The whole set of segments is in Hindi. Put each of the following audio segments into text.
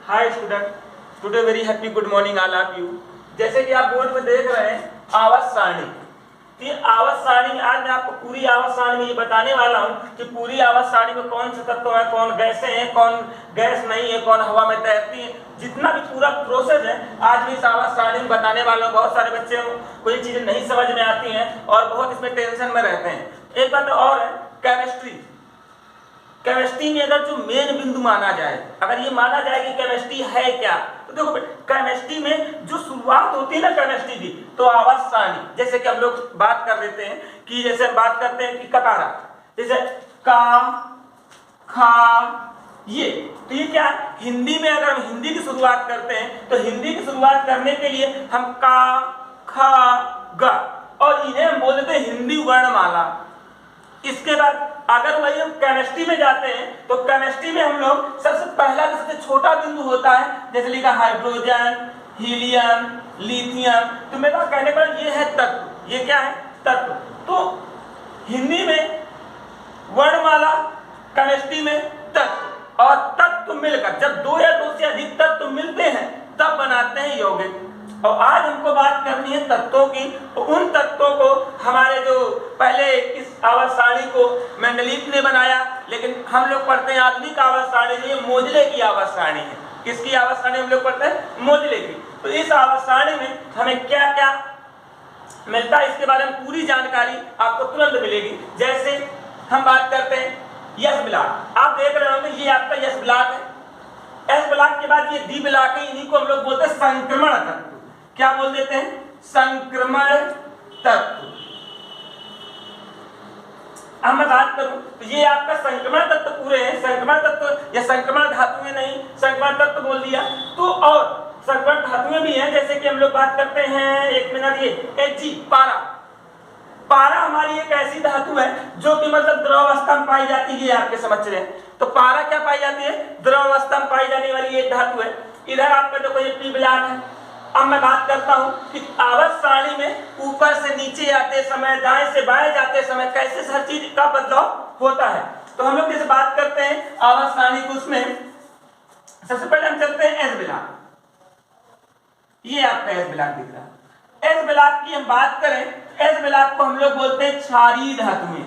Hi student, today very happy good morning all of you. जैसे कि आप बोर्ड में देख रहे हैं आवर्त सारणी। तो आवर्त सारणी में आज मैं आपको पूरी आवर्त सारणी में ये बताने वाला हूँ कि पूरी आवर्त सारणी में कौन से तत्व है, कौन गैसें हैं, कौन गैस नहीं है, कौन हवा में तैरती है, जितना भी पूरा प्रोसेस है आज भी इस आवर्त सारणी में बताने वाला हूँ। बहुत सारे बच्चे को ये चीजें नहीं समझ में आती हैं और बहुत इसमें टेंशन में रहते हैं। एक बात और है, केमिस्ट्री में अगर जो मेन बिंदु माना जाए, अगर ये माना जाए कि केमिस्ट्री है क्या, तो देखो केमिस्ट्री में जो शुरुआत होती है ना केमिस्ट्री की, तो आवर्त सारणी, जैसे कि हम लोग बात कर लेते हैं कि जैसे बात करते हैं कि ककारा, जैसे का खा ये, तो ये क्या है, हिंदी में अगर हम हिंदी की शुरुआत करते हैं तो हिंदी की शुरुआत करने के लिए हम का खा ग और इन्हें हम बोलते हैं हिंदी वर्णमाला। इसके बाद अगर वही हम केमिस्ट्री में जाते हैं तो केमिस्ट्री में हम लोग सबसे पहला सबसे छोटा बिंदु होता है, जैसे लिखा हाइड्रोजन, हीलियम, लिथियम। तो मेरा कहने पर ये है तत्व, ये क्या है तत्व। तो हिंदी में वर्णमाला, केमिस्ट्री में तत्व, और तत्व मिलकर जब दो या दो से अधिक तत्व मिलते हैं तब बनाते हैं यौगिक। और आज हमको बात करनी है तत्वों की। तो उन तत्वों को हमारे जो पहले इस आवर्त सारणी को मेंडलीफ ने बनाया, लेकिन हम लोग पढ़ते हैं आधुनिक आवर्त सारणी, ये मोजले की आवर्त सारणी है। किसकी आवर्त सारणी हम लोग पढ़ते हैं? मोजले की। तो इस आवर्त सारणी में हमें क्या क्या मिलता है इसके बारे में पूरी जानकारी आपको तुरंत मिलेगी। जैसे हम बात करते हैं यस ब्लॉक, आप देख रहे होंगे ये आपका यस ब्लॉक है। एस ब्लॉक के बाद ये डी ब्लॉक है, इन्हीं को हम लोग बोलते हैं संक्रमण तत्व। क्या बोल देते हैं? संक्रमण तत्व। अब मैं बात करूं तो ये आपका संक्रमण तत्व पूरे हैं। संक्रमण तत्व या संक्रमण धातुएं नहीं, संक्रमण तत्व बोल दिया। तो और संक्रमण धातुएं भी हैं, जैसे कि हम लोग बात करते हैं, एक मिनट, ये Hg पारा। पारा हमारी एक ऐसी धातु है जो कि मतलब द्रव अवस्था में पाई जाती है, आपके समझ रहे हैं। तो पारा क्या पाई जाती है? द्रव अवस्था में पाई जाने वाली एक धातु है। इधर आपका देखो ये पी ब्लॉक है। अब मैं बात करता हूं कि आवर्त सारणी में ऊपर से नीचे आते समय, दाएं से बाएं जाते समय कैसे हर चीज का बदलाव होता है। तो हम लोग जैसे बात करते हैं आवर्त सारणी को, उसमें सबसे पहले हम चलते हैं एस ब्लॉक। ये आपका एस ब्लॉक दिख रहा है। एस ब्लॉक की हम बात करें, एस ब्लॉक को हम लोग बोलते हैं क्षारीय धातुएं।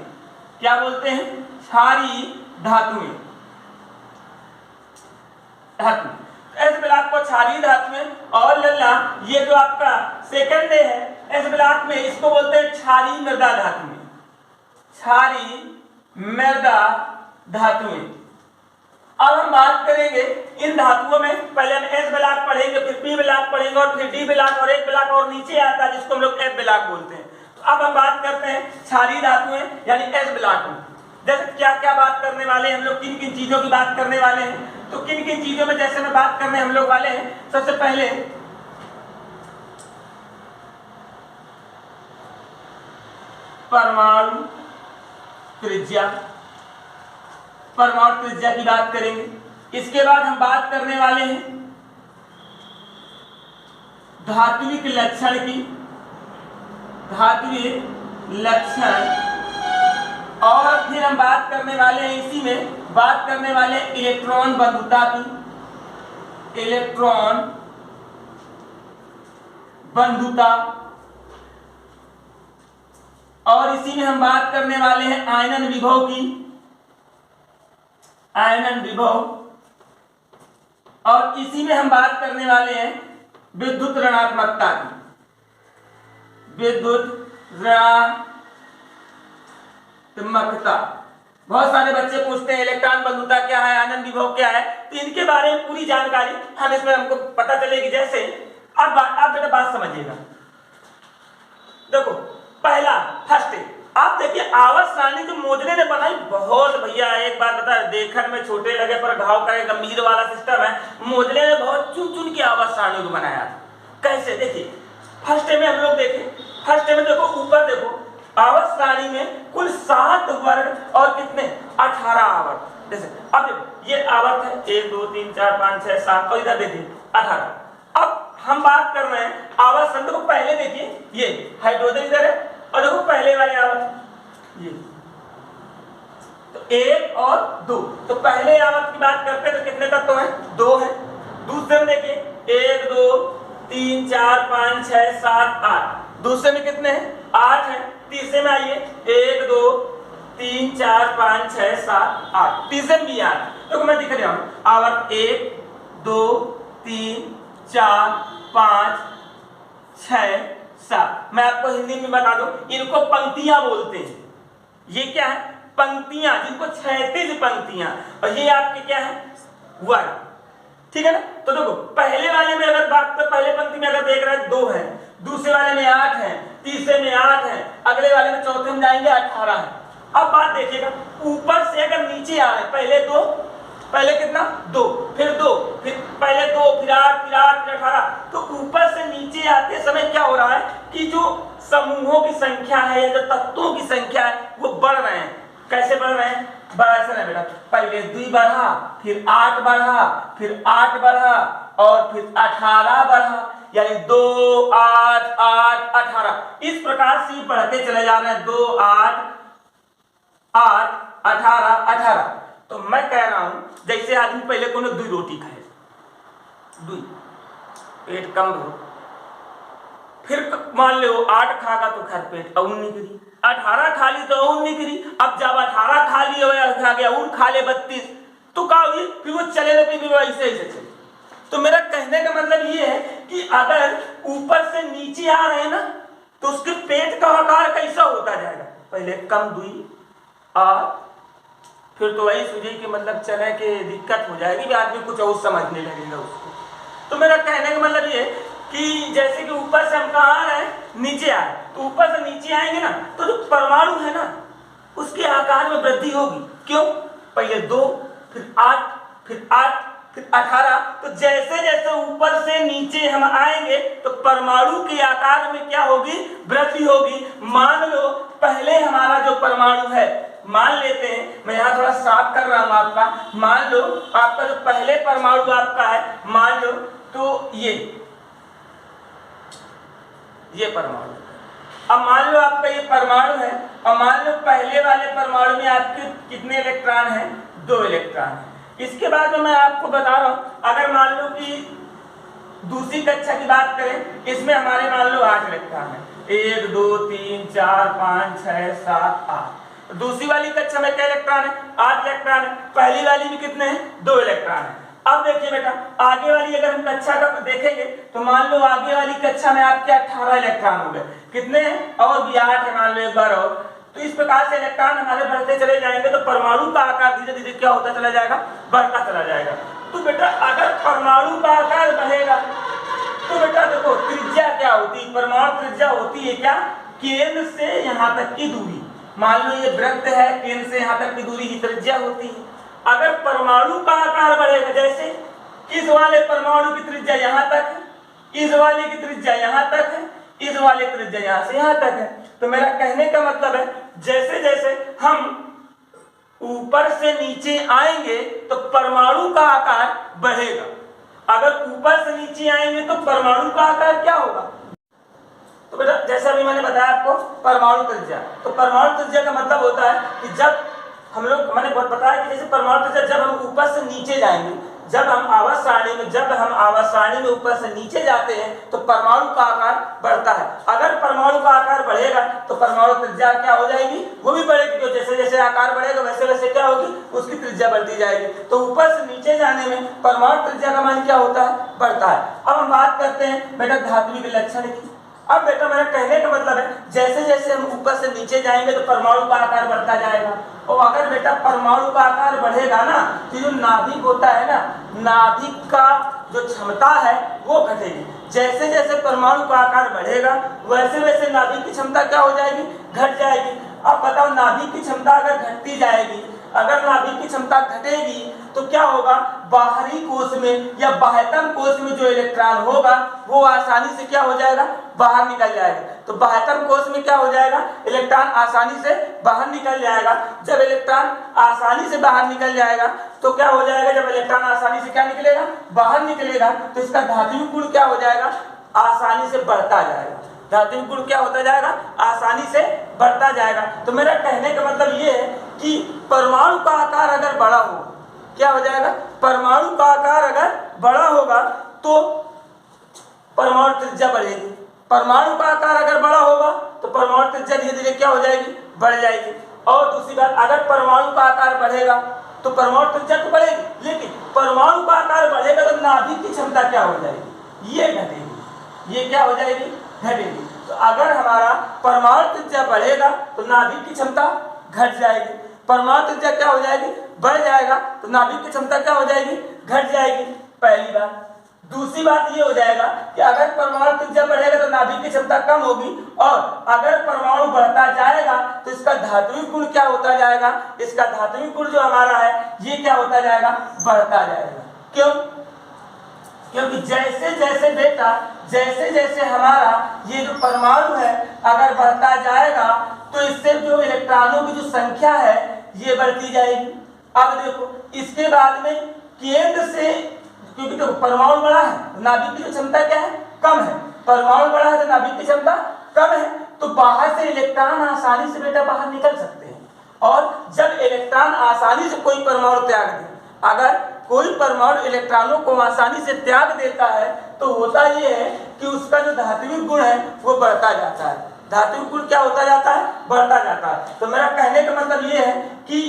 क्या बोलते हैं? क्षारीय धातुएं। एस ब्लॉक को क्षारीय धातुएं। और लल्ला ये जो आपका सेकंड डे है एस ब्लॉक में, इसको बोलते हैं क्षारीय मृदा धातुएं। क्षारीय मृदा धातुएं। अब हम बात करेंगे इन धातुओं में, पहले हम एस ब्लॉक पढ़ेंगे, फिर पी ब्लॉक पढ़ेंगे और फिर डी ब्लॉक, और एक ब्लॉक और नीचे आता है जिसको हम लोग एफ ब्लॉक बोलते हैं। तो अब हम बात करते हैं क्षारीय धातुएं यानी एस ब्लॉक में। जैसे क्या क्या बात करने वाले हैं हम लोग, किन किन चीजों की बात करने वाले हैं। तो किन किन चीजों में जैसे मैं बात करने हम लोग वाले हैं, सबसे पहले परमाणु त्रिज्या, परमाणु त्रिज्या की बात करेंगे। इसके बाद हम बात करने वाले हैं धात्विक लक्षण की, धात्विक लक्षण। और फिर हम बात करने वाले हैं, इसी में बात करने वाले हैं इलेक्ट्रॉन बंधुता की, इलेक्ट्रॉन बंधुता। और इसी में हम बात करने वाले हैं आयनन विभव की, आयनन विभव। और इसी में हम बात करने वाले हैं विद्युत ऋणात्मकता की, विद्युत ऋणात्मकता। बहुत सारे बच्चे पूछते हैं इलेक्ट्रॉन बंधुता क्या है, आयनन विभव क्या है। तो इनके बारे में पूरी जानकारी हम इसमें हमको पता चलेगी। जैसे अब आप बेटा बात समझिएगा, देखो पहला फर्स्ट आप देखिए आवर्त सारणी जो मोजले ने बनाई, बहुत भैया एक बात बता, देखने में छोटे लगे पर घाव करे गंभीर वाला सिस्टम है। मोजले ने बहुत चुन चुन के आवर्त सारणी को बनाया था। कैसे? देखिए फर्स्ट में हम लोग देखें, फर्स्ट में देखो ऊपर देखो, आवर्त सारणी में कुल 7 वर्ण और कितने 18 आवर्त। जैसे अब देखो ये आवर्त है 1 2 3 4 5 6 7 और इधर देखिए 18। अब हम बात कर रहे हैं आवर्त सारणी को, पहले देखिए ये हाइड्रोजन इधर है और देखो पहले वाले आवर्त ये, तो 1 और 2। तो पहले आवर्त की बात करते हैं तो कितने तत्व हैं? 2 है। दूसरे में देखिए 1 2 3 4 5 6 7 8, दूसरे में कितने हैं 8 हैं। तीसरे में आइए 1 2 3 4 5 6 7 8, तीसरे में भी 8। तो मैं दिख रहा हूं आवर्त 1 2 3 4 5 6 7। मैं आपको हिंदी में बता दूं, इनको पंक्तियां बोलते हैं। ये क्या है पंक्तियां, जिनको क्षैतिज पंक्तियां, और ये आपके क्या है वर्ग, ठीक है ना। तो देखो पहले वाले में अगर बात तो पहले पंक्ति में अगर देख रहे हैं 2 है, दूसरे वाले में 8 है, तीसरे में 8 है, अगले वाले में चौथे में जाएंगे 18 है। अब बात देखिएगा ऊपर से अगर नीचे आ रहे पहले 2, पहले कितना 2 फिर 2 फिर पहले 2 फिर 8 फिर 8 फिर 18, तो ऊपर से नीचे आते समय क्या हो रहा है कि जो समूहों की संख्या है या जो तत्वों की संख्या है वो बढ़ रहे हैं। कैसे बढ़ रहे हैं, ऐसा नहीं बेटा, पहले 2 बढ़ा फिर 8 बढ़ा फिर 8 बढ़ा और फिर 18 बढ़ा, यानी 2 8 8 18, इस प्रकार से बढ़ते चले जा रहे हैं 2 8 8 18 18। तो मैं कह रहा हूं जैसे आदमी पहले को 2 रोटी खाए, 2 पेट कम हो, फिर मान लो 8 खागा तो खैर पेट और निकली, 18 खा ली तो और निकली, अब जब 18 खा ली खा गया और खा ले 32, तो क्या हुई फिर वो चले ना फिर ऐसे ऐसे चले। तो मेरा कहने का मतलब ये है कि अगर ऊपर से नीचे आ रहे हैं ना तो उसके पेट का आकार कैसा होता जाएगा, पहले कम 2 और फिर तो वही सूझे कि मतलब चले कि दिक्कत हो जाएगी, आदमी कुछ और समझने लगेगा उसको। तो मेरा कहने का मतलब ये कि जैसे कि ऊपर से हम कहाँ आ रहे हैं नीचे आ रहे हैं, तो ऊपर से नीचे आएंगे ना तो जो परमाणु है ना उसके आकार में वृद्धि होगी। क्यों, पहले 2 फिर 8 फिर 8 फिर 18, तो जैसे जैसे ऊपर से नीचे हम आएंगे तो परमाणु के आकार में क्या होगी वृद्धि होगी। मान लो पहले हमारा जो परमाणु है, मान लेते हैं, मैं यहाँ थोड़ा साफ कर रहा हूँ आपका, मान लो आपका जो पहले परमाणु आपका है, मान लो तो ये परमाणु, अब मान लो आपका ये परमाणु है और मान लो पहले वाले परमाणु में आपके कितने इलेक्ट्रॉन हैं, 2 इलेक्ट्रॉन हैं। इसके बाद में मैं आपको बता रहा हूं, अगर मान लो कि दूसरी कक्षा की बात करें, इसमें हमारे मान लो 8 इलेक्ट्रॉन है, 1 2 3 4 5 6 7 8। दूसरी वाली कक्षा में क्या इलेक्ट्रॉन है, 8 इलेक्ट्रॉन है। पहली वाली में कितने हैं, 2 इलेक्ट्रॉन है। अब देखिए बेटा आगे वाली अगर हम कक्षा का देखेंगे तो मान लो आगे वाली कक्षा में आपके 18 इलेक्ट्रॉन हो गए, कितने हैं और भी 8 है, मान लो एक बार और। तो इस प्रकार से इलेक्ट्रॉन हमारे बढ़ते चले जाएंगे तो परमाणु का आकार धीरे धीरे क्या होता चला जाएगा, बढ़ता चला जाएगा। तो बेटा अगर परमाणु का आकार बढ़ेगा तो बेटा देखो त्रिज्या क्या होती है, परमाणु त्रिज्या होती है क्या, केंद्र से यहाँ तक की दूरी। मान लो ये वृत्त है, केंद्र से यहाँ तक की दूरी की त्रिज्या होती है। अगर परमाणु का आकार बढ़ेगा, जैसे इस वाले परमाणु की त्रिज्या यहाँ तक है, इस वाले की त्रिज्या यहाँ तक है, इस वाले की त्रिज्या यहाँ से यहाँ तक है, तो मेरा कहने का मतलब है जैसे जैसे हम ऊपर से नीचे आएंगे तो परमाणु का आकार बढ़ेगा। अगर ऊपर से नीचे आएंगे तो परमाणु का आकार क्या होगा, तो बेटा जैसा अभी मैंने बताया आपको परमाणु त्रिज्या, तो परमाणु त्रिज्या का मतलब होता है कि जब हम लोग, मैंने बताया कि जैसे परमाणु त्रिज्या जब हम ऊपर से नीचे जाएंगे, जब हम आवर्त सारणी में ऊपर से नीचे जाते हैं तो परमाणु का आकार बढ़ता है। अगर परमाणु का आकार बढ़ेगा तो परमाणु त्रिज्या क्या हो जाएगी, वो भी बढ़ेगी। तो जैसे जैसे आकार बढ़ेगा वैसे वैसे क्या होगी, उसकी त्रिज्या बढ़ती जाएगी। तो ऊपर से नीचे जाने में परमाणु त्रिज्या का मान क्या होता है, बढ़ता है। अब हम बात करते हैं बेटा धात्विक लक्षण की। अब बेटा मेरा कहने का मतलब है जैसे जैसे हम ऊपर से नीचे जाएंगे तो परमाणु का आकार बढ़ता जाएगा। और अगर बेटा परमाणु का आकार बढ़ेगा ना तो जो नाभिक होता है ना, नाभिक का जो क्षमता है वो घटेगी। जैसे जैसे परमाणु का आकार बढ़ेगा वैसे वैसे नाभिक की क्षमता क्या हो जाएगी, घट जाएगी। अब बताओ नाभिक की क्षमता अगर घटती जाएगी, अगर नाभिक की क्षमता घटेगी तो क्या होगा, बाहरी कोश में या बाह्यतम कोश में जो इलेक्ट्रॉन होगा वो आसानी से क्या हो जाएगा, बाहर निकल जाएगा। तो बाह्यतम कोश में क्या हो जाएगा, इलेक्ट्रॉन आसानी से बाहर निकल जाएगा। जब इलेक्ट्रॉन आसानी से बाहर निकल जाएगा तो क्या हो जाएगा, जब इलेक्ट्रॉन आसानी से क्या निकलेगा, बाहर निकलेगा, तो इसका धात्विक गुण क्या हो जाएगा, आसानी से बढ़ता जाएगा। धात्विक गुण क्या होता जाएगा, आसानी से बढ़ता जाएगा। तो मेरा कहने का मतलब ये है कि परमाणु का आकार अगर बड़ा हो, क्या हो जाएगा, परमाणु का आकार अगर बड़ा होगा तो परमाणु त्रिज्या बढ़ेगी। परमाणु का आकार अगर बड़ा होगा तो परमाणु त्रिज्या धीरे धीरे क्या हो जाएगी, बढ़ जाएगी। और दूसरी बात, अगर परमाणु का आकार बढ़ेगा तो परमाणु त्रिज्या तो बढ़ेगी, लेकिन परमाणु का आकार बढ़ेगा तो नाभिक की क्षमता क्या हो जाएगी, ये घटेगी। ये क्या हो जाएगी, घटेगी। तो अगर हमारा परमाणु त्रिज्या बढ़ेगा तो नाभिक की क्षमता घट जाएगी, परमाणु त्रिज्या क्या हो जाएगी, बढ़ जाएगा तो नाभिक की क्षमता क्या हो जाएगी, घट जाएगी। पहली बात। दूसरी बात ये हो जाएगा कि अगर परमाणु त्रिज्या बढ़ेगा तो नाभिक की क्षमता कम होगी, और अगर परमाणु बढ़ता जाएगा तो इसका धात्विक गुण क्या होता जाएगा, इसका धात्विक गुण जो हमारा है ये क्या होता जाएगा, बढ़ता जाएगा। क्यों? क्योंकि जैसे जैसे बेटा जैसे जैसे हमारा ये जो परमाणु है अगर बढ़ता जाएगा तो इससे जो इलेक्ट्रॉनों की जो संख्या है ये बढ़ती जाएगी। अब देखो इसके बाद में केंद्र से, क्योंकि तो परमाणु बड़ा है नाभिक की जो क्षमता क्या है, कम है। परमाणु बड़ा है तो नाभिक की क्षमता कम है, तो बाहर से इलेक्ट्रॉन आसानी से बेटा बाहर निकल सकते हैं। और जब इलेक्ट्रॉन आसानी से कोई परमाणु त्याग दे, अगर कोई परमाणु इलेक्ट्रॉनों को आसानी से त्याग देता है तो होता ये है कि उसका जो धात्विक गुण है वो बढ़ता जाता है। धात्विक गुण क्या होता जाता है, बढ़ता जाता है। तो मेरा कहने का मतलब ये है कि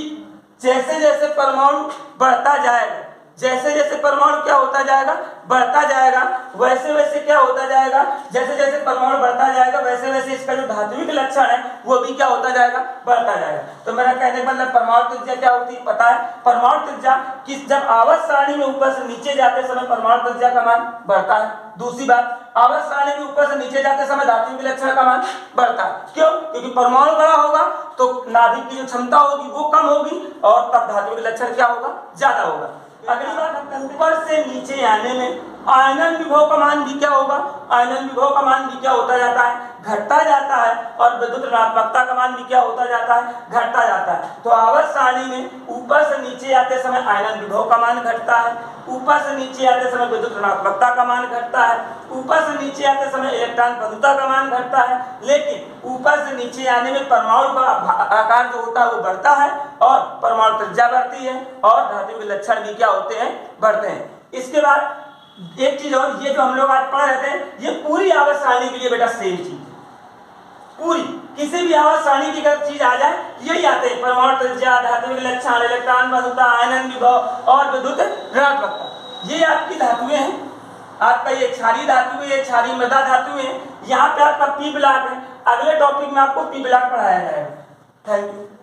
जैसे जैसे परमाणु बढ़ता जाएगा, जैसे जैसे परमाणु क्या होता जाएगा, बढ़ता जाएगा, वैसे वैसे क्या होता जाएगा, जैसे जैसे परमाणु बढ़ता जाएगा वैसे वैसे इसका जो धात्विक लक्षण है वो भी क्या होता जाएगा, बढ़ता जाएगा। तो मेरा कहने का मतलब परमाणु त्रिज्या क्या होती है पता है, परमाणु त्रिज्या किस, जब आवर्त सारणी में ऊपर से नीचे जाते समय परमाणु त्रिज्या का मान बढ़ता है। दूसरी बात, आवर्त सारणी में ऊपर से नीचे जाते समय धात्विक लक्षण का मान बढ़ता है। क्यों? क्योंकि परमाणु बड़ा होगा तो नाभिक की जो क्षमता होगी वो कम होगी और तब धात्विक लक्षण क्या होगा, ज्यादा होगा। अगली बात, ऊपर से नीचे आने में आयनन विभव का मान भी क्या होगा, आयनन विभव का मान भी क्या होता जाता है, घटता जाता है। और विद्युत ऋणात्मकता का मान भी क्या होता जाता है, घटता जाता है। तो आवर्त सारणी में ऊपर से नीचे आते समय आयनन विभव का मान घटता है, ऊपर से नीचे आते समय विद्युत ऋणात्मकता का मान घटता है, ऊपर से नीचे आते समय इलेक्ट्रॉन बंधुता का मान घटता है। लेकिन ऊपर से नीचे आने में परमाणु का आकार जो होता है वो बढ़ता है और परमाणु त्रिज्या बढ़ती है और धात्विक लक्षण भी क्या होते हैं, बढ़ते हैं। इसके बाद एक चीज और, ये जो हम लोग आज पढ़ रहे थे ये पूरी आवर्त सारणी के लिए बेटा सेम चीज है। पूरी किसी भी आवर्त सारणी की अगर चीज आ जाए यही आते हैं, परमाणु त्रिज्या, धात्विक लक्षण, इलेक्ट्रॉन बंधुता, आयनन विभव और विद्युत ऋणात्मकता, ये आपकी धातुएं हैं। आपका ये क्षारीय धातु है, ये क्षारीय मृदा धातु है। यहाँ पे आपका पी ब्लॉक है। अगले टॉपिक में आपको पी ब्लॉक पढ़ाया जाएगा। Thank you.